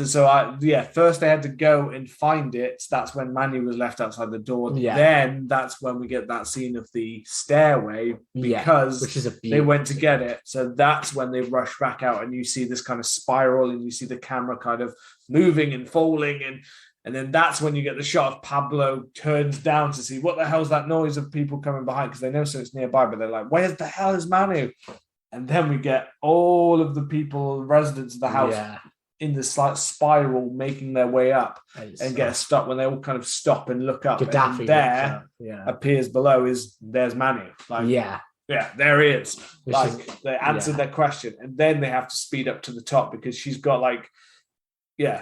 So first they had to go and find it. That's when Manu was left outside the door. Yeah. Then that's when we get that scene of the stairway because which is they went to get it. So that's when they rush back out and you see this kind of spiral and you see the camera kind of moving and falling and then that's when you get the shot of Pablo turns down to see what the hell's that noise of people coming behind because they know so it's nearby, but they're like, where the hell is Manu? And then we get all of the people, residents of the house in this slight spiral making their way up and get stopped when they all kind of stop and look up. Gaddafi and there appears below there's Manu. Yeah, there he is. They answered their question and then they have to speed up to the top because she's got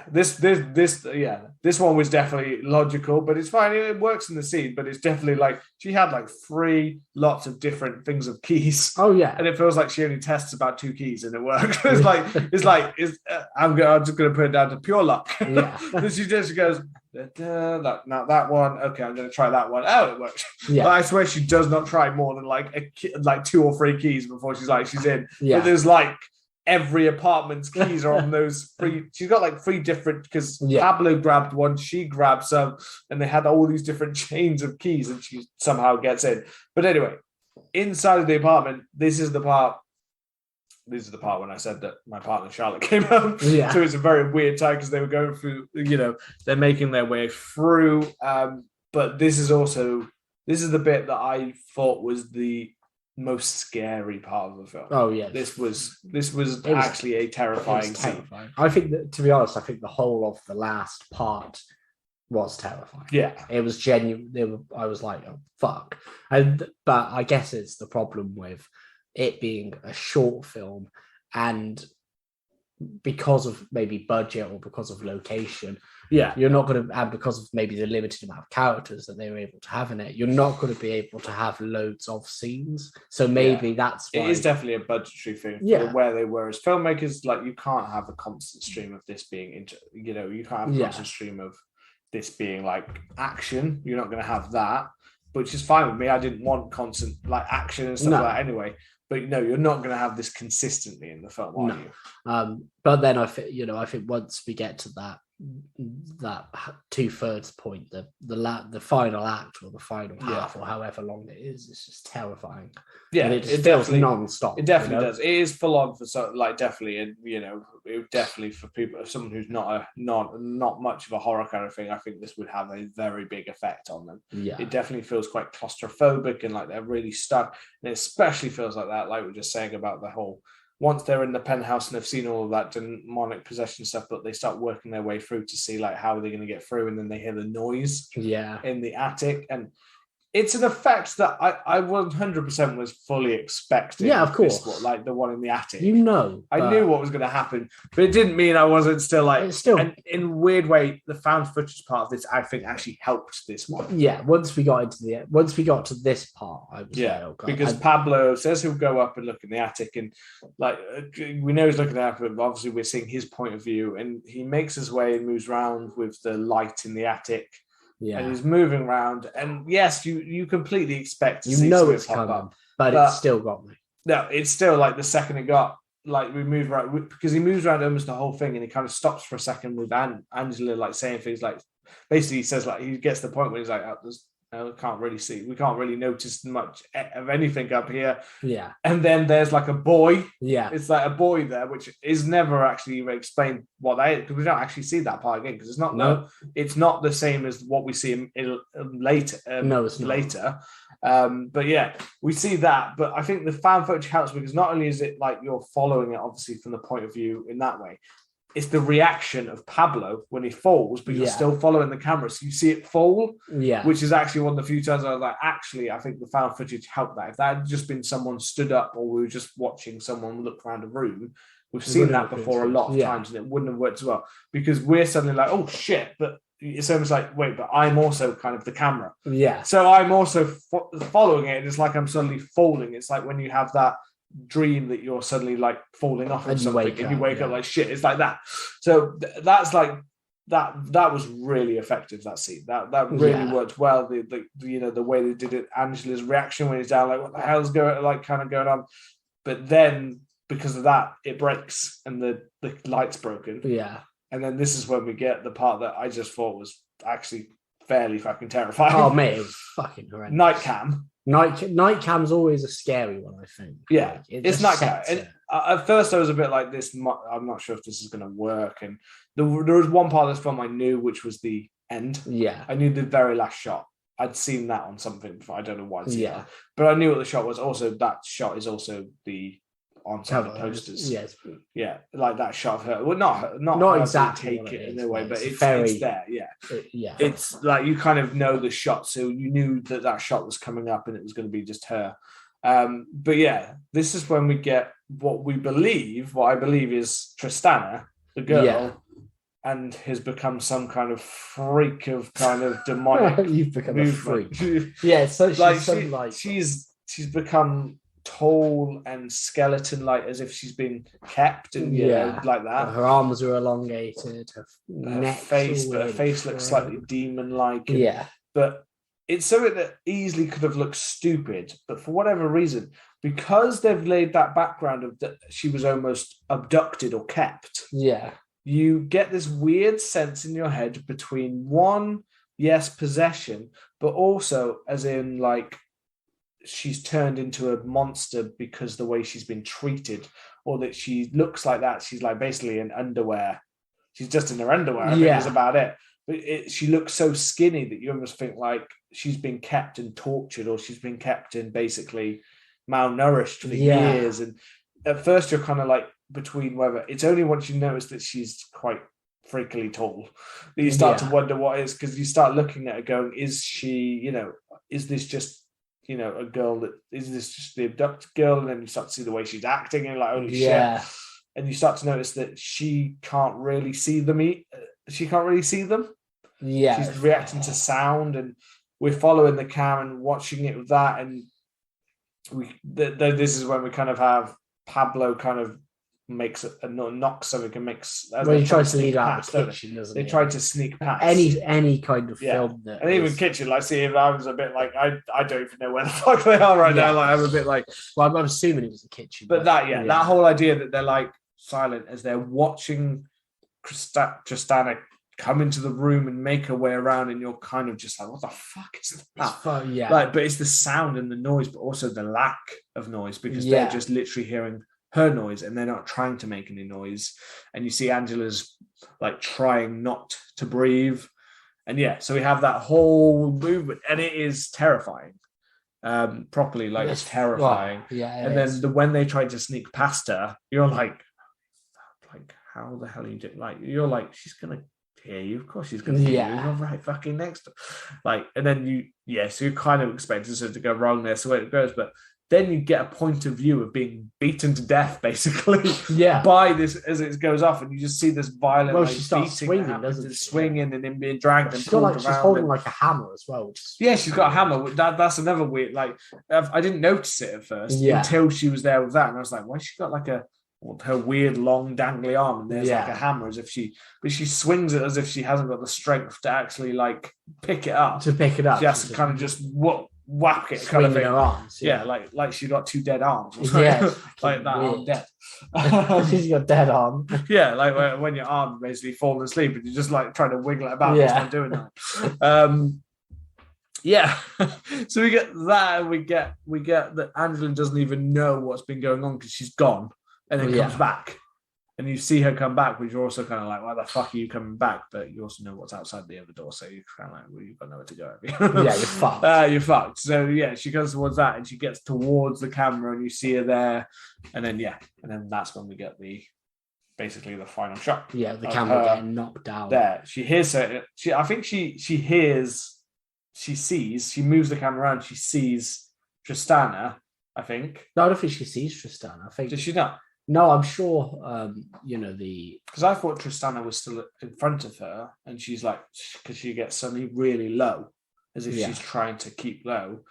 this one was definitely logical, but it's fine. It works in the scene, but it's definitely she had 3 lots of different things of keys. Oh yeah, and it feels like she only tests about 2 keys and it works. I'm just going to put it down to pure luck. Yeah, she goes. Not that one. Okay, I'm going to try that one. Oh, it works. Yeah, but I swear she does not try more than 2 or 3 keys before she's in. Yeah, but there's every apartment's keys are on those 3. She's got 3 different because Pablo grabbed one, she grabbed some, and they had all these different chains of keys, and she somehow gets in. But anyway, inside of the apartment, this is the part when I said that my partner Charlotte came home. Yeah. So it's a very weird time because they were going through, they're making their way through. But this is the bit that I thought was the most scary part of the film. Oh yeah, this was actually a terrifying scene. I think that, to be honest, the whole of the last part was terrifying. Yeah, it was genuine. I was like, oh fuck. But I guess it's the problem with it being a short film and because of maybe budget or because of location. Yeah, you're not going to, and because of maybe the limited amount of characters that they were able to have in it, you're not going to be able to have loads of scenes. So maybe that's why. It is definitely a budgetary thing for where they were as filmmakers. You can't have a constant stream of this being, you can't have a constant stream of this being action. You're not going to have that. which is fine with me. I didn't want constant like action and stuff No. like that anyway. But no, you're not going to have this consistently in the film, are you? But then I think once we get to that 2/3 point, the final act or the final half or however long it is, it's just terrifying. Yeah, and it just feels non-stop. It definitely does. It is full on for definitely, and it definitely for people, someone who's not much of a horror kind of thing. I think this would have a very big effect on them. Yeah, it definitely feels quite claustrophobic and like they're really stuck. And it especially feels like that, like we were just saying about the whole. Once they're in the penthouse and they've seen all of that demonic possession stuff, but they start working their way through to see like how they're going to get through, and then they hear the noise in the attic, and it's an effect that I 100% was fully expecting. Yeah, of course. Like the one in the attic. I knew what was going to happen, but it didn't mean I wasn't still like. It's still, and in a weird way, the found footage part of this, I think, actually helped this one. Yeah, once we got to this part, I was like, oh God. Because Pablo says he'll go up and look in the attic, and like we know he's looking at it, but obviously we're seeing his point of view, and he makes his way and moves around with the light in the attic. Yeah, and he's moving around, and yes, you completely expect to see it's coming up, but it still got me. No, it's still like the second it got like we move around because he moves around almost the whole thing, and he kind of stops for a second with Angela like saying things like basically he says like he gets to the point where he's like, we can't really notice much of anything up here. Yeah. And then there's like a boy. Yeah. It's like a boy there, which is never actually even explained what that is, because we don't actually see that part again, because it's not it's not the same as what we see in later. No, it's not. Later. But yeah, we see that. But I think the fan footage helps because not only is it like you're following it obviously from the point of view in that way, it's the reaction of Pablo when he falls, but you're still following the camera. So you see it fall, which is actually one of the few times I was like, actually, I think the found footage helped that. If that had just been someone stood up or we were just watching someone look around a room, we've seen that before a lot of times and it wouldn't have worked as well because we're suddenly like, oh shit, but it's almost like, wait, but I'm also kind of the camera. Yeah. So I'm also following it. And it's like I'm suddenly falling. It's like when you have that dream that you're suddenly like falling off of something and you wake up like shit. It's like that. So that's like that was really effective, that scene. That really worked well. The way they did it, Angela's reaction when he's down, like what the hell's going on. But then because of that, it breaks and the light's broken. Yeah. And then this is when we get the part that I just thought was actually fairly fucking terrifying. Oh mate, it was fucking horrendous. Night cam's always a scary one, I think. Yeah, like, it's night cam. And at first I was a bit like this, I'm not sure if this is going to work. And there was one part of this film I knew, which was the end. Yeah. I knew the very last shot. I'd seen that on something before. I don't know why I'd seen that. But I knew what the shot was. Also, that shot is also the on some of the posters. Yes. Yeah, like that shot of her. Well, not exactly take it in a way, but it's there. Yeah. It's like you kind of know the shot, so you knew that shot was coming up and it was going to be just her. But yeah, this is when we get what I believe is Tristana, the girl, and has become some kind of freak of kind of demonic. You've become movement. a freak. Yeah, so she's become tall and skeleton like as if she's been kept and like that. Her arms are elongated, her face looks slightly demon like. But it's something that easily could have looked stupid, but for whatever reason, because they've laid that background of that she was almost abducted or kept, you get this weird sense in your head between one, possession, but also as in like she's turned into a monster because the way she's been treated, or that she looks like that. She's like basically in underwear. She's just in her underwear. I think is about it. But she looks so skinny that you almost think like she's been kept and tortured, or she's been kept and basically malnourished for years. And at first you're kind of like between whether it's only once you notice that she's quite freakily tall that you start to wonder what is, because you start looking at her going, is she, is this just a girl is this just the abducted girl? And then you start to see the way she's acting and like, holy shit. And you start to notice that she can't really see them. Yeah. She's reacting to sound, and we're following the cam and watching it with that. And this is when we kind of have Pablo kind of makes a knock something and makes. Well, he tries to lead out the kitchen, doesn't he? They tried to sneak past any kind of film that, and even kitchen. Like, see, if I was a bit like, I don't even know where the fuck they are right now. Like, I'm a bit like, well, I'm assuming it was a kitchen, but that whole idea that they're like silent as they're watching Tristana come into the room and make her way around, and you're kind of just like, what the fuck is that? Like, but it's the sound and the noise, but also the lack of noise, because they're just literally hearing her noise and they're not trying to make any noise. And you see Angela's like trying not to breathe. And so we have that whole movement, and it is terrifying. Properly, like, it's terrifying. And then when they try to sneak past her, you're like, how the hell are you doing? Like, you're like, she's gonna hear you. Of course she's gonna hear you. You're right fucking next to her. Like, and then so you're kind of expecting something to go wrong there, so where it goes, but then you get a point of view of being beaten to death, basically, by this as it goes off, and you just see this violent. Well, she starts swinging, doesn't she? Swinging and then being dragged. She's holding like a hammer as well. She's got a hammer. That's another weird. Like, I didn't notice it at first until she was there with that, and I was like, why has she got like her weird long dangly arm, and there's like a hammer, as if she swings it as if she hasn't got the strength to actually like pick it up. She has to kind of just whack it, kind of thing. Her arms, like she got two dead arms. Like that arm dead. She's got dead arm. Like when your arm basically falling asleep and you're just like trying to wiggle it about. It's not doing that. So we get that, and we get that Angela doesn't even know what's been going on because she's gone, and then comes back. And you see her come back, which you're also kind of like, why the fuck are you coming back? But you also know what's outside the other door, so you're kind of like, well, you've got nowhere to go. You're fucked. You're fucked. So she goes towards that, and she gets towards the camera, and you see her there, and then that's when we get basically the final shot. Yeah, the camera getting knocked down. There, she hears her. I think she hears. She sees. She moves the camera around. She sees Tristana. I think. No, I don't think she sees Tristana. I think. Does she not? No, I'm sure, because I thought Tristana was still in front of her, and she's like, because she gets suddenly really low, as if she's trying to keep low,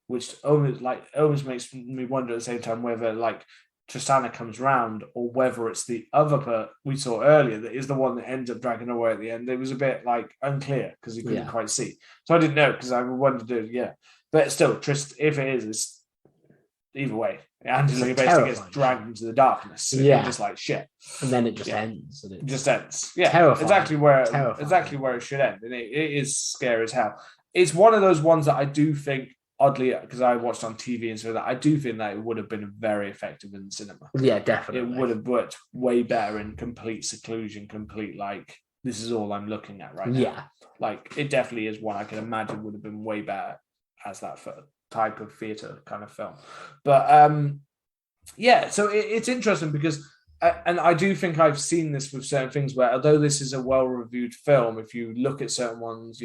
which always makes me wonder at the same time whether like Tristana comes round or whether it's the other part we saw earlier that is the one that ends up dragging her away at the end. It was a bit like unclear because you couldn't quite see, so I didn't know because I wondered, but still, if it is, it's either way. Angela basically gets dragged into the darkness. So you're just like shit, and then it just ends. And it just ends. Yeah, terrifying. Exactly where it should end, and it is scary as hell. It's one of those ones that I do think, oddly, because I watched on TV and so that I do think that it would have been very effective in the cinema. Yeah, definitely. It would have worked way better in complete seclusion, like this is all I'm looking at right now. Yeah, like it definitely is one I can imagine would have been way better as that type of theatre kind of film. But so it's interesting because and I do think I've seen this with certain things where, although this is a well-reviewed film, if you look at certain ones,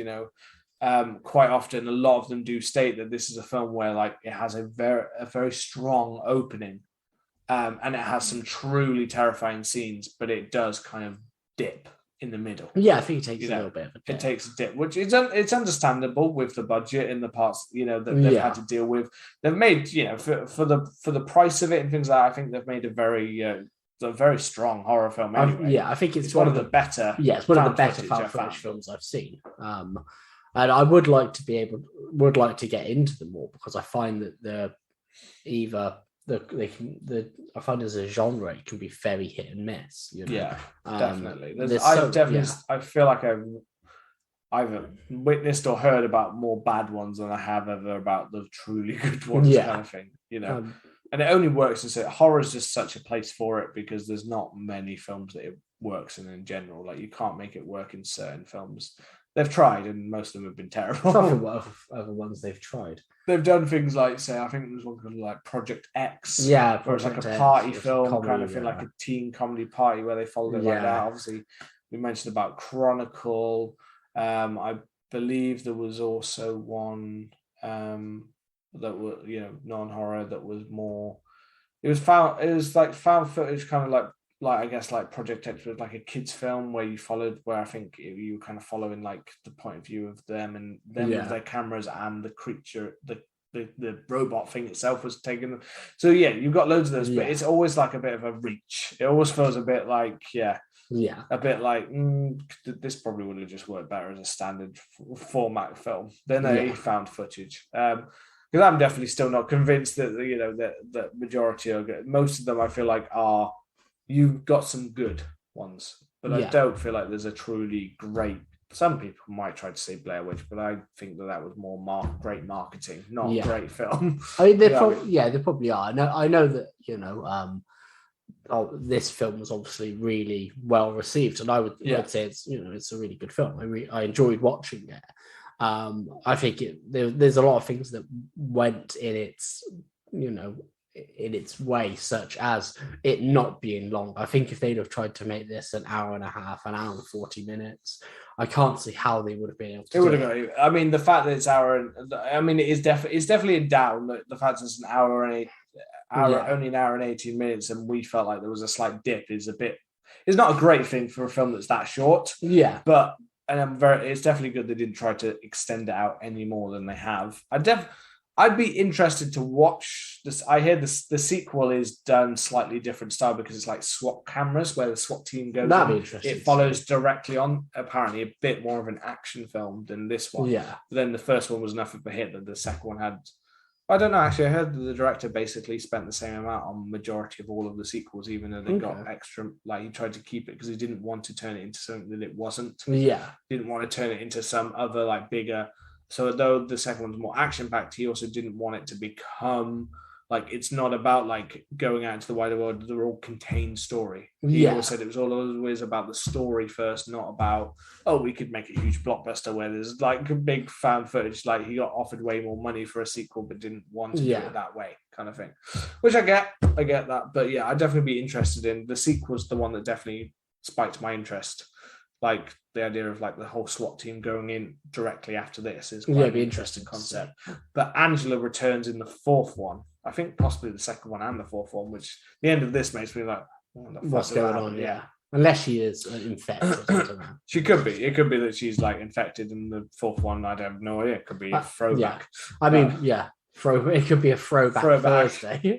quite often a lot of them do state that this is a film where like it has a very strong opening, and it has some truly terrifying scenes, but it does kind of dip in the middle. Yeah, I think it takes a little bit of a dip. It takes a dip, which it's understandable with the budget in the parts, that they've had to deal with. They've made, for the price of it and things like that, I think they've made a very strong horror film anyway. I think it's one of the better. Yeah, it's one of the better found footage films I've seen. And I would like to get into them more because I find that they're either I find as a genre it can be very hit and miss. Yeah, definitely. I feel like I've either witnessed or heard about more bad ones than I have ever about the truly good ones, kind of thing. And it only works in horror is just such a place for it because there's not many films that it works in general. Like you can't make it work in certain films. They've tried, and most of them have been terrible. What other ones they've tried? They've done things like, say, I think there was one called like Project X. Yeah, where it's like a party film, comedy, kind of thing, like a teen comedy party where they followed it like that. Obviously, we mentioned about Chronicle. I believe there was also one that was, non-horror that was more. It was found footage, kind of like I guess like Project X was like a kids film where I think you were kind of following like the point of view of them and them with their cameras and the the robot thing itself was taken. So yeah, you've got loads of those, but Yeah. it's always like a bit of a reach. It always feels a bit like Yeah. a bit like this probably would have just worked better as a standard format film than a found footage. Because I'm definitely still not convinced that that majority are good. Most of them I feel like are, you've got some good ones, but I don't feel like there's a truly great. Some people might try to say Blair Witch, but I think that was more great marketing, not great film. I mean, they probably are. I know that this film was obviously really well received, and I'd say it's a really good film. I enjoyed watching it. I think there's a lot of things that went in its in its way, such as it not being long. I think if they'd have tried to make this an hour and a half, an hour and 40 minutes, I can't see how they would have been able to. It would have got. I mean, the fact that it's it's definitely a down. The fact that it's an hour and only an hour and 18 minutes, and we felt like there was a slight dip. Is a bit. It's not a great thing for a film that's that short. Yeah, but it's definitely good they didn't try to extend it out any more than they have. I'd be interested to watch this. I hear the sequel is done slightly different style because it's like SWAT cameras where the SWAT team goes. That'd be interesting. It follows directly on, apparently a bit more of an action film than this one. Yeah. But then the first one was enough of a hit that the second one had. I don't know. Actually, I heard that the director basically spent the same amount on majority of all of the sequels, even though they got extra. Like he tried to keep it because he didn't want to turn it into something that it wasn't. Yeah. Didn't want to turn it into some other like bigger. So though the second one's more action-packed, he also didn't want it to become like it's not about like going out into the wider world. They're all contained story. He always said it was always about the story first, not about we could make a huge blockbuster where there's like a big fan footage. Like he got offered way more money for a sequel, but didn't want to do it that way, kind of thing. Which I get that, but yeah, I'd definitely be interested in the sequel's the one that definitely spiked my interest. Like the idea of like the whole SWAT team going in directly after this is quite an interesting concept. But Angela returns in the fourth one. I think possibly the second one and the fourth one, which the end of this makes me like, what's going on? Yeah. Unless she is infected. She could be. It could be that she's like infected in the fourth one. I don't have no idea. It could be a throwback. Yeah. I mean, it could be a throwback. Thursday.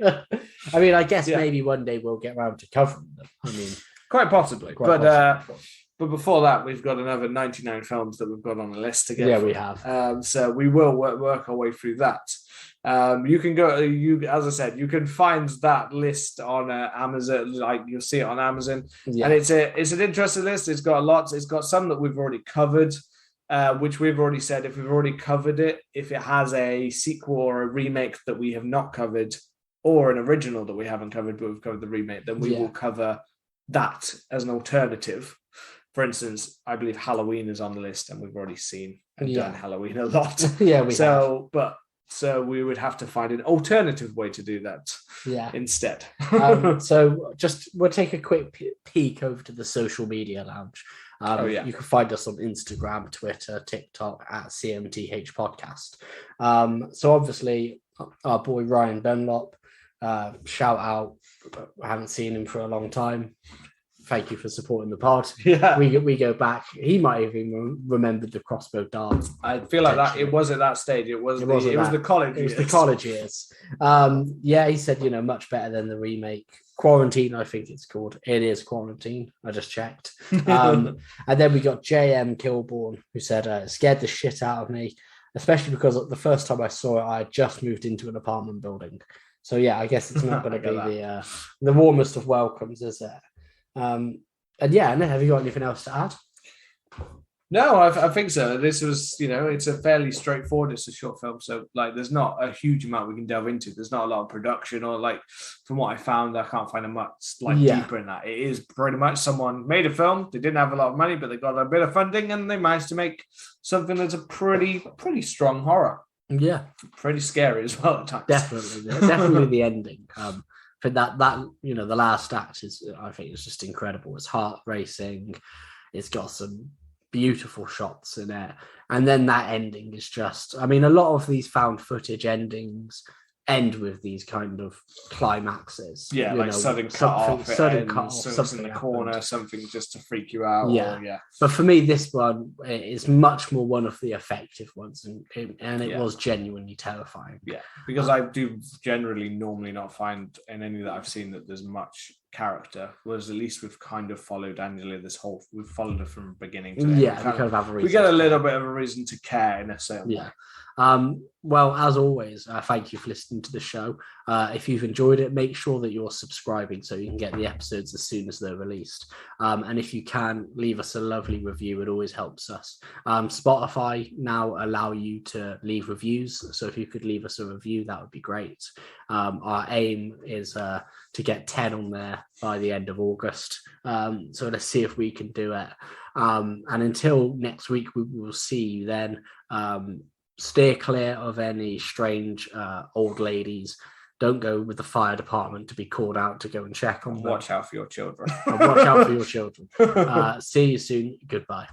I mean, I guess maybe one day we'll get around to covering them. I mean, quite possibly. But before that, we've got another 99 films that we've got on the list together. Yeah, we have. So we will work our way through that. You can go. As I said, you can find that list on Amazon. Like you'll see it on Amazon, and it's an interesting list. It's got a lot. It's got some that we've already covered, which we've already said. If we've already covered it, if it has a sequel or a remake that we have not covered, or an original that we haven't covered but we've covered the remake, then we will cover that as an alternative. For instance, I believe Halloween is on the list, and we've already seen and done Halloween a lot. So we would have to find an alternative way to do that. Instead. So we'll take a quick peek over to the social media lounge. You can find us on Instagram, Twitter, TikTok at CMTH Podcast. So obviously, our boy Ryan Dunlop, shout out. I haven't seen him for a long time. Thank you for supporting the pod. Yeah, we go back. He might even remembered the crossbow dart. I feel like that. It was at that stage. It was the college. It was the college years. He said much better than the remake. Quarantine, I think it's called. It is Quarantine. I just checked. And then we got JM Kilborn, who said it scared the shit out of me, especially because the first time I saw it, I had just moved into an apartment building. So yeah, I guess it's not going to be the warmest of welcomes, is it? And have you got anything else to add? No, I think so. This was, it's a fairly straightforward. It's a short film, so like, there's not a huge amount we can delve into. There's not a lot of production, or like, from what I found, I can't find a much deeper in that. It is pretty much someone made a film. They didn't have a lot of money, but they got a bit of funding, and they managed to make something that's a pretty strong horror. Yeah, pretty scary as well at times. Definitely the ending. For that the last act I think it's just incredible. It's heart racing. It's got some beautiful shots in it, and then that ending is just. I mean, a lot of these found footage endings end with these kind of climaxes. Yeah, like sudden cut off, something in the corner, something just to freak you out. Yeah. But for me, this one is much more one of the effective ones, and it was genuinely terrifying. Yeah, because I do generally normally not find in any that I've seen that there's much character, whereas at least we've kind of followed Angela we've followed her from beginning to end. We get a little bit of a reason to care in a certain way. Well, as always, thank you for listening to the show. If you've enjoyed it, make sure that you're subscribing so you can get the episodes as soon as they're released. And if you can, leave us a lovely review. It always helps us. Spotify now allow you to leave reviews. So if you could leave us a review, that would be great. Our aim is to get 10 on there by the end of August. So let's see if we can do it. And until next week, we will see you then. Steer clear of any strange old ladies. Don't go with the fire department to be called out to go and check on them. Watch out for your children. Watch out for your children. See you soon. Goodbye.